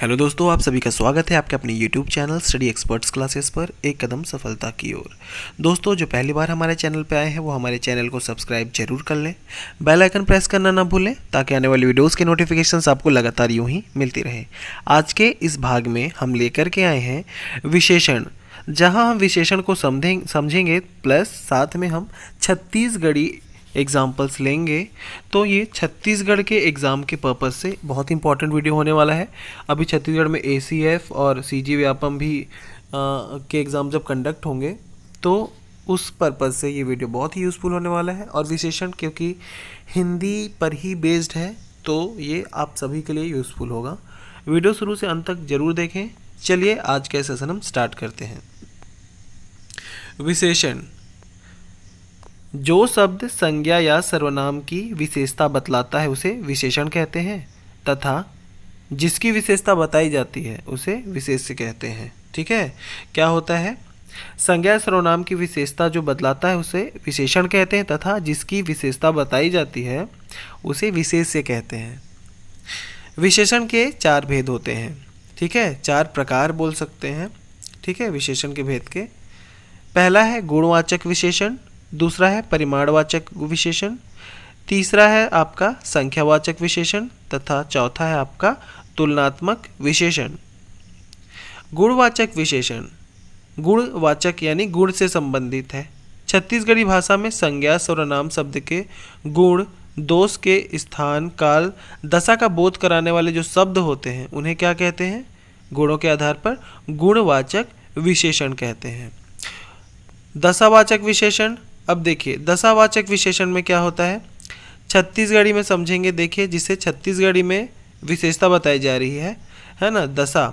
Hello दोस्तों, आप सभी का स्वागत है आपके अपने YouTube channel study experts classes पर एक कदम सफलता की ओर। दोस्तों, जो पहली बार हमारे चैनल पर आए हैं वो हमारे चैनल को सब्सक्राइब जरूर कर लें, बेल आइकन प्रेस करना ना भूलें ताकि आने वाली वीडियोस के नोटिफिकेशंस आपको लगातार यूं ही मिलती रहे। आज के इस भाग में हम लेकर के आए हैं विशेषण, जहाँ हम विशेषण को समझेंगे प्लस साथ में हम छत्तीसगढ़ी एग्जाम्पल्स लेंगे। तो ये छत्तीसगढ़ के एग्ज़ाम के पर्पज़ से बहुत इंपॉर्टेंट वीडियो होने वाला है। अभी छत्तीसगढ़ में ACF और CG व्यापम भी के एग्ज़ाम जब कंडक्ट होंगे तो उस पर्पज़ से ये वीडियो बहुत ही यूज़फुल होने वाला है। और विशेषण क्योंकि हिंदी पर ही बेस्ड है तो ये आप सभी के लिए यूज़फुल होगा। वीडियो शुरू से अंत तक ज़रूर देखें। चलिए आज का सेशन हम स्टार्ट करते हैं। विशेषण, जो शब्द संज्ञा या सर्वनाम की विशेषता बतलाता है उसे विशेषण कहते हैं तथा जिसकी विशेषता बताई जाती है उसे विशेष्य कहते हैं। ठीक है, क्या होता है? संज्ञा या सर्वनाम की विशेषता जो बतलाता है उसे विशेषण कहते हैं तथा जिसकी विशेषता बताई जाती है उसे विशेष्य कहते हैं। विशेषण के 4 भेद होते हैं। ठीक है, 4 प्रकार बोल सकते हैं। ठीक है, विशेषण के भेद के पहला है गुणवाचक विशेषण, दूसरा है परिमाणवाचक विशेषण, तीसरा है आपका संख्यावाचक विशेषण तथा चौथा है आपका तुलनात्मक विशेषण। गुणवाचक विशेषण, गुणवाचक यानी गुण से संबंधित है। छत्तीसगढ़ी भाषा में संज्ञा सर्वनाम शब्द के गुण, दोष के स्थान, काल, दशा का बोध कराने वाले जो शब्द होते हैं उन्हें क्या कहते हैं? गुणों के आधार पर गुणवाचक विशेषण कहते हैं। दशावाचक विशेषण, अब देखिए दशावाचक विशेषण में क्या होता है, छत्तीसगढ़ी में समझेंगे। देखिए जिसे छत्तीसगढ़ी में विशेषता बताई जा रही है ना, दशा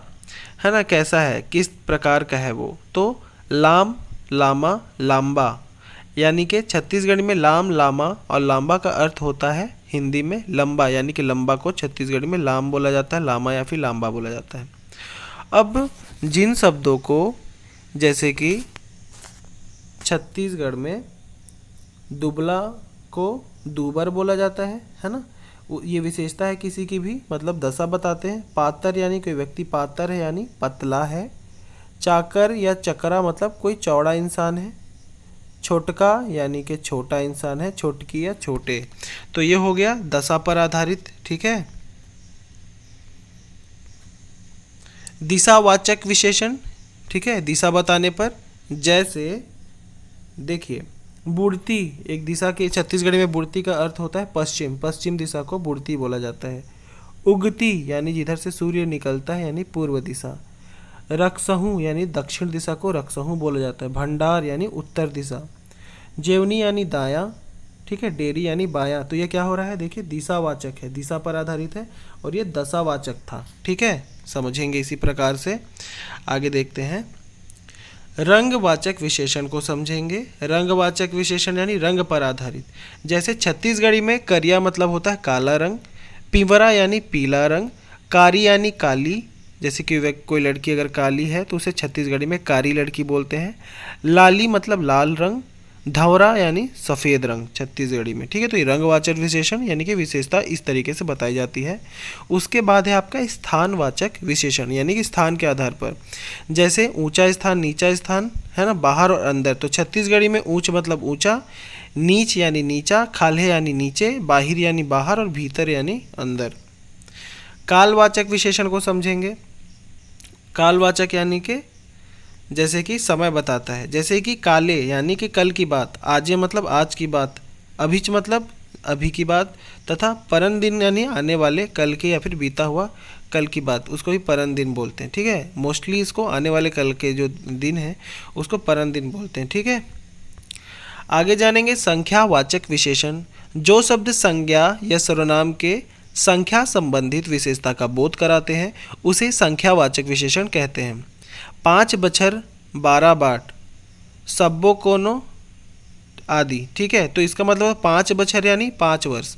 है ना, कैसा है, किस प्रकार का है वो, तो लाम, लामा, लांबा, यानी कि छत्तीसगढ़ी में लाम, लामा और लांबा का अर्थ होता है हिंदी में लंबा, यानी कि लंबा को छत्तीसगढ़ी में लाम बोला जाता है, लामा या फिर लांबा बोला जाता है। अब जिन शब्दों को, जैसे कि छत्तीसगढ़ में दुबला को दूबर बोला जाता है ना, ये विशेषता है किसी की भी, मतलब दशा बताते हैं। पातर यानी कोई व्यक्ति पातर है यानी पतला है। चाकर या चकरा मतलब कोई चौड़ा इंसान है। छोटका यानी कि छोटा इंसान है, छोटकी या छोटे। तो ये हो गया दशा पर आधारित। ठीक है, दिशावाचक विशेषण, ठीक है, दिशा बताने पर, जैसे देखिए बुड़ती, एक दिशा के छत्तीसगढ़ी में बुड़ती का अर्थ होता है पश्चिम, पश्चिम दिशा को बुड़ती बोला जाता है। उगती यानी जिधर से सूर्य निकलता है यानी पूर्व दिशा। रक्सहूँ यानी दक्षिण दिशा को रक्सहूँ बोला जाता है। भंडार यानी उत्तर दिशा। जेवनी यानी दायां, ठीक है, डेरी यानी बायां। तो ये क्या हो रहा है, देखिए दिशावाचक है, दिशा पर आधारित है और ये दशावाचक था। ठीक है, समझेंगे इसी प्रकार से। आगे देखते हैं, रंगवाचक विशेषण को समझेंगे। रंगवाचक विशेषण यानी रंग पर आधारित, जैसे छत्तीसगढ़ी में करिया मतलब होता है काला रंग, पिंवरा यानी पीला रंग, कारी यानी काली, जैसे कि कोई लड़की अगर काली है तो उसे छत्तीसगढ़ी में कारी लड़की बोलते हैं। लाली मतलब लाल रंग, धवरा यानी सफ़ेद रंग छत्तीसगढ़ी में। ठीक है, तो ये रंगवाचक विशेषण यानी कि विशेषता इस तरीके से बताई जाती है। उसके बाद है आपका स्थानवाचक विशेषण, यानी कि स्थान के आधार पर, जैसे ऊंचा स्थान, नीचा स्थान, है ना, बाहर और अंदर। तो छत्तीसगढ़ी में ऊंच मतलब ऊंचा, नीच यानी नीचा, खाल्हे यानी नीचे, बाहिर यानी बाहर और भीतर यानी अंदर। कालवाचक विशेषण को समझेंगे। कालवाचक यानी कि जैसे कि समय बताता है, जैसे कि काले यानी कि कल की बात, आजे मतलब आज की बात, अभिच मतलब अभी की बात, तथा परन दिन यानी आने वाले कल के या फिर बीता हुआ कल की बात, उसको भी परन दिन बोलते हैं। ठीक है, मोस्टली इसको आने वाले कल के जो दिन है उसको परन दिन बोलते हैं। ठीक है, आगे जानेंगे संख्यावाचक विशेषण। जो शब्द संज्ञा या सर्वनाम के संख्या संबंधित विशेषता का बोध कराते हैं उसे संख्यावाचक विशेषण कहते हैं। 5 बछर 12 बाट, सब्बो कोनो आदि। ठीक है, तो इसका मतलब 5 बछर यानी 5 वर्ष,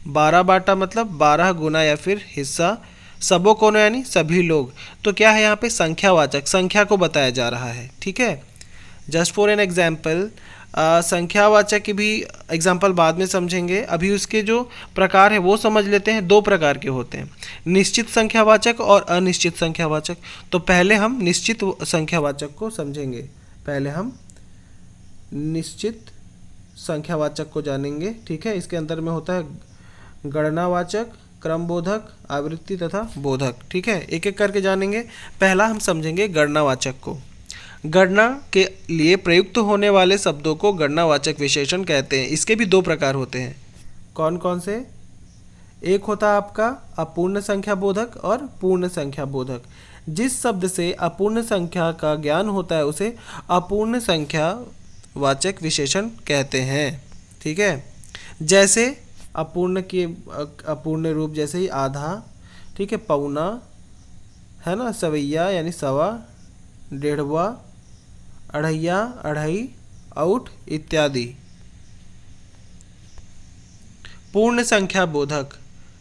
12 बाटा मतलब 12 गुना या फिर हिस्सा, सबो कोनो यानी सभी लोग। तो क्या है यहाँ पे संख्यावाचक, संख्या को बताया जा रहा है। ठीक है, जस्ट फॉर एन एग्जाम्पल, संख्यावाचक के भी एग्जाम्पल बाद में समझेंगे। अभी उसके जो प्रकार है वो समझ लेते हैं। दो प्रकार के होते हैं, निश्चित संख्यावाचक और अनिश्चित संख्यावाचक। तो पहले हम निश्चित संख्यावाचक को समझेंगे। पहले हम निश्चित संख्यावाचक को जानेंगे। ठीक है, इसके अंदर में होता है गणनावाचक, क्रमबोधक, आवृत्ति तथा बोधक। ठीक है, एक एक करके जानेंगे। पहला हम समझेंगे गणनावाचक को। गणना के लिए प्रयुक्त होने वाले शब्दों को गणनावाचक विशेषण कहते हैं। इसके भी दो प्रकार होते हैं। कौन कौन से? एक होता है आपका अपूर्ण संख्या बोधक और पूर्ण संख्या बोधक। जिस शब्द से अपूर्ण संख्या का ज्ञान होता है उसे अपूर्ण संख्या वाचक विशेषण कहते हैं। ठीक है, जैसे अपूर्ण के अपूर्ण रूप जैसे ही आधा, ठीक है, पौना, है ना, सवैया यानी सवा, डेढ़वा, अढ़ैया, अढ़ाई, आउट इत्यादि। पूर्ण संख्या बोधक,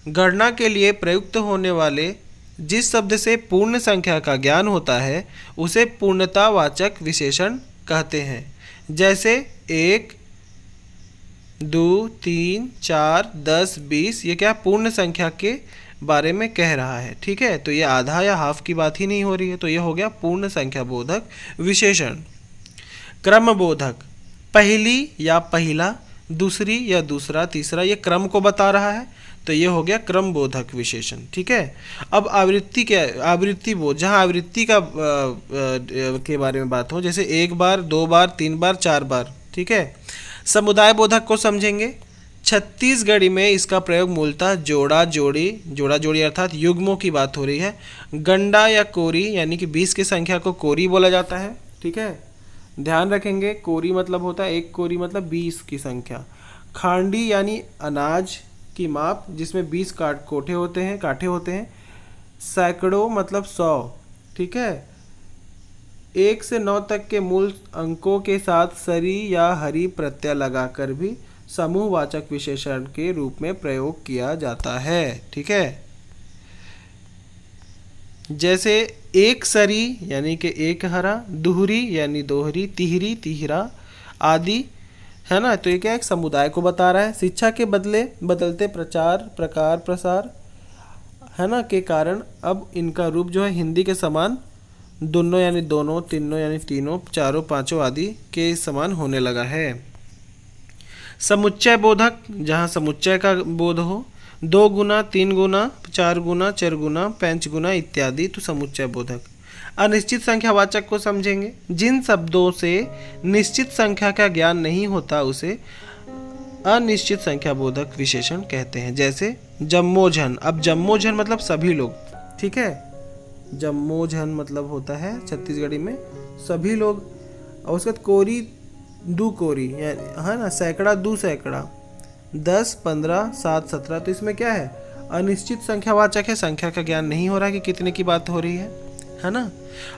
गणना के लिए प्रयुक्त होने वाले जिस शब्द से पूर्ण संख्या का ज्ञान होता है उसे पूर्णतावाचक विशेषण कहते हैं। जैसे 1, 2, 3, 4, 10, 20, ये क्या पूर्ण संख्या के बारे में कह रहा है। ठीक है, तो ये आधा या हाफ की बात ही नहीं हो रही है, तो ये हो गया पूर्ण संख्या बोधक विशेषण। क्रम बोधक, पहली या पहला, दूसरी या दूसरा, तीसरा, ये क्रम को बता रहा है, तो ये हो गया क्रम बोधक विशेषण। ठीक है, अब आवृत्ति क्या? आवृत्ति बोध, जहाँ आवृत्ति का के बारे में बात हो, जैसे 1 बार, 2 बार, 3 बार, 4 बार। ठीक है, समुदाय बोधक को समझेंगे। छत्तीसगढ़ी में इसका प्रयोग मूलतः जोड़ा जोड़ी, जोड़ा जोड़ी अर्थात युग्मों की बात हो रही है। गंडा या कोरी यानी कि 20 की संख्या को कोरी बोला जाता है। ठीक है, ध्यान रखेंगे, कोरी मतलब होता है, एक कोरी मतलब 20 की संख्या। खांडी यानी अनाज की माप जिसमें 20 काठे होते हैं। सैकड़ों मतलब 100। ठीक है, 1 से 9 तक के मूल अंकों के साथ सरी या हरी प्रत्यय लगाकर भी समूहवाचक विशेषण के रूप में प्रयोग किया जाता है। ठीक है, जैसे एक सरी यानी कि एक हरा, दुहरी यानी दोहरी, तिहरी तिहरा आदि, है ना। तो ये क्या एक समुदाय को बता रहा है। शिक्षा के बदलते प्रचार, प्रकार, प्रसार, है ना, के कारण अब इनका रूप जो है हिंदी के समान दोनों यानी दोनों, तीनों यानी तीनों, चारों, पांचों आदि के समान होने लगा है। समुच्चय बोधक, जहाँ समुच्चय का बोध हो, 2 गुना, 3 गुना, 4 गुना, 4 गुना, 5 गुना इत्यादि, तो समुच्चय बोधक। अनिश्चित संख्यावाचक को समझेंगे। जिन शब्दों से निश्चित संख्या का ज्ञान नहीं होता उसे अनिश्चित संख्या बोधक विशेषण कहते हैं। जैसे जम्मोजन, अब जम्मोजन मतलब सभी लोग। ठीक है, जम्मोजन मतलब होता है छत्तीसगढ़ी में सभी लोग। और उसके बाद कोरी, दू कोरी, है ना, सैकड़ा, दू सैकड़ा, 10, 15, 7, 17। तो इसमें क्या है? अनिश्चित संख्यावाचक है, संख्या का ज्ञान नहीं हो रहा कि कितने की बात हो रही है ना।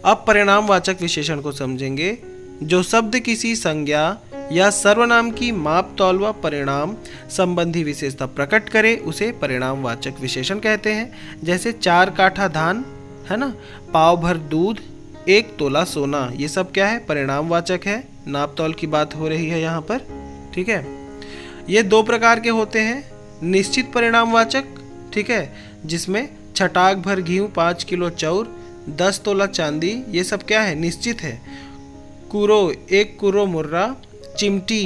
अब परिणामवाचक विशेषण को समझेंगे। जो शब्द किसी संज्ञा या सर्वनाम की माप, तौल व परिणाम संबंधी विशेषता प्रकट करे उसे परिणामवाचक विशेषण कहते हैं। जैसे 4 काठा धान, है ना, पाव भर दूध, 1 तोला सोना, ये सब क्या है? परिणामवाचक है, नाप तौल की बात हो रही है यहाँ पर। ठीक है, ये 2 प्रकार के होते हैं। निश्चित परिणामवाचक, ठीक है, जिसमें छटाक भर घी, 5 किलो चाउर, 10 तोला चांदी, ये सब क्या है? निश्चित है। कुरो, 1 कुरो मुर्रा, चिमटी,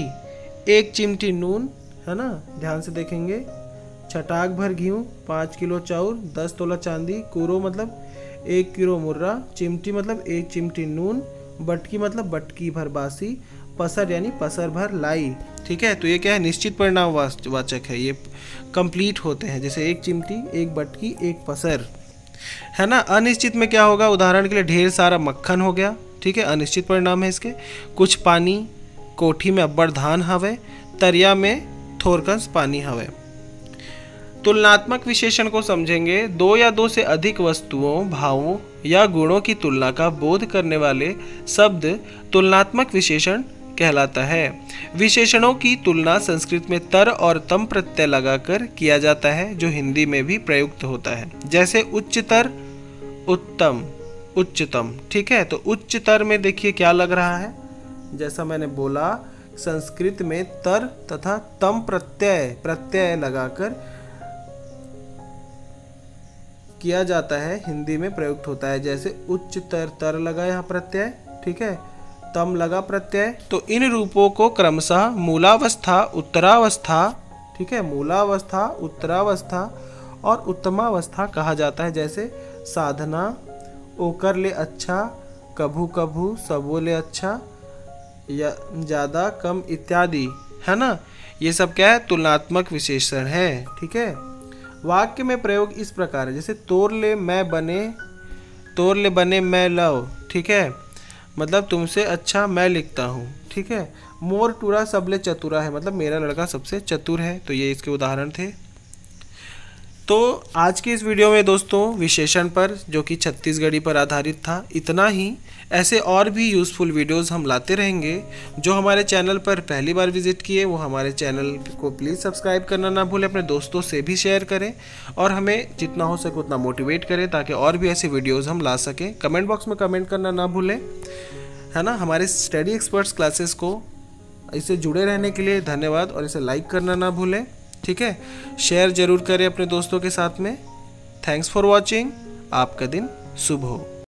1 चिमटी नून, है ना, ध्यान से देखेंगे। छटाक भर घी, 5 किलो चाउर, 10 तोला चांदी, कुरो मतलब 1 किलो मुर्रा, चिमटी मतलब 1 चिमटी नून, बटकी मतलब बटकी भर बासी, पसर यानी पसर भर लाई। ठीक है, तो ये क्या है? निश्चित परिणाम वाचक है, ये कंप्लीट होते हैं। जैसे 1 चिमटी, 1 बटकी, 1 पसर, है ना। अनिश्चित में क्या होगा? उदाहरण के लिए ढेर सारा मक्खन हो गया। ठीक है, अनिश्चित परिणाम है इसके। कुछ पानी, कोठी में अब्बड़ धान हवे, तरिया में थोरकस पानी हवे। तुलनात्मक विशेषण को समझेंगे। 2 या 2 से अधिक वस्तुओं, भावों या गुणों की तुलना का बोध करने वाले शब्द तुलनात्मक विशेषण कहलाता है। विशेषणों की तुलना संस्कृत में तर और तम प्रत्यय लगाकर किया जाता है, जो हिंदी में भी प्रयुक्त होता है। जैसे उच्चतर, उत्तम, उच्चतम। ठीक है, तो उच्चतर में देखिए क्या लग रहा है, जैसा मैंने बोला संस्कृत में तर तथा तम प्रत्यय लगाकर किया जाता है, हिंदी में प्रयुक्त होता है। जैसे उच्च तर लगा यहाँ प्रत्यय, ठीक है, तम लगा प्रत्यय। तो इन रूपों को क्रमशः मूलावस्था, उत्तरावस्था, ठीक है, मूलावस्था, उत्तरावस्था और उत्तमावस्था कहा जाता है। जैसे साधना, ओकर ले अच्छा, कभू कभू, सबो ले अच्छा, या ज़्यादा कम इत्यादि, है ना। ये सब क्या है, तुलनात्मक विशेषण है, ठीक है। वाक्य में प्रयोग इस प्रकार है, जैसे तोर ले बने मैं लव, ठीक है, मतलब तुमसे अच्छा मैं लिखता हूँ, ठीक है। मोर टूरा सबले चतुरा है, मतलब मेरा लड़का सबसे चतुर है। तो ये इसके उदाहरण थे। तो आज के इस वीडियो में दोस्तों विशेषण पर, जो कि छत्तीसगढ़ी पर आधारित था, इतना ही। ऐसे और भी यूज़फुल वीडियोस हम लाते रहेंगे। जो हमारे चैनल पर पहली बार विजिट किए वो हमारे चैनल को प्लीज़ सब्सक्राइब करना ना भूलें, अपने दोस्तों से भी शेयर करें और हमें जितना हो सके उतना मोटिवेट करें ताकि और भी ऐसे वीडियोज़ हम ला सकें। कमेंट बॉक्स में कमेंट करना ना भूलें, है ना। हमारे स्टडी एक्सपर्ट्स क्लासेस को इससे जुड़े रहने के लिए धन्यवाद और इसे लाइक करना ना भूलें, ठीक है। शेयर ज़रूर करें अपने दोस्तों के साथ में। Thanks for watching. आपका दिन शुभ हो।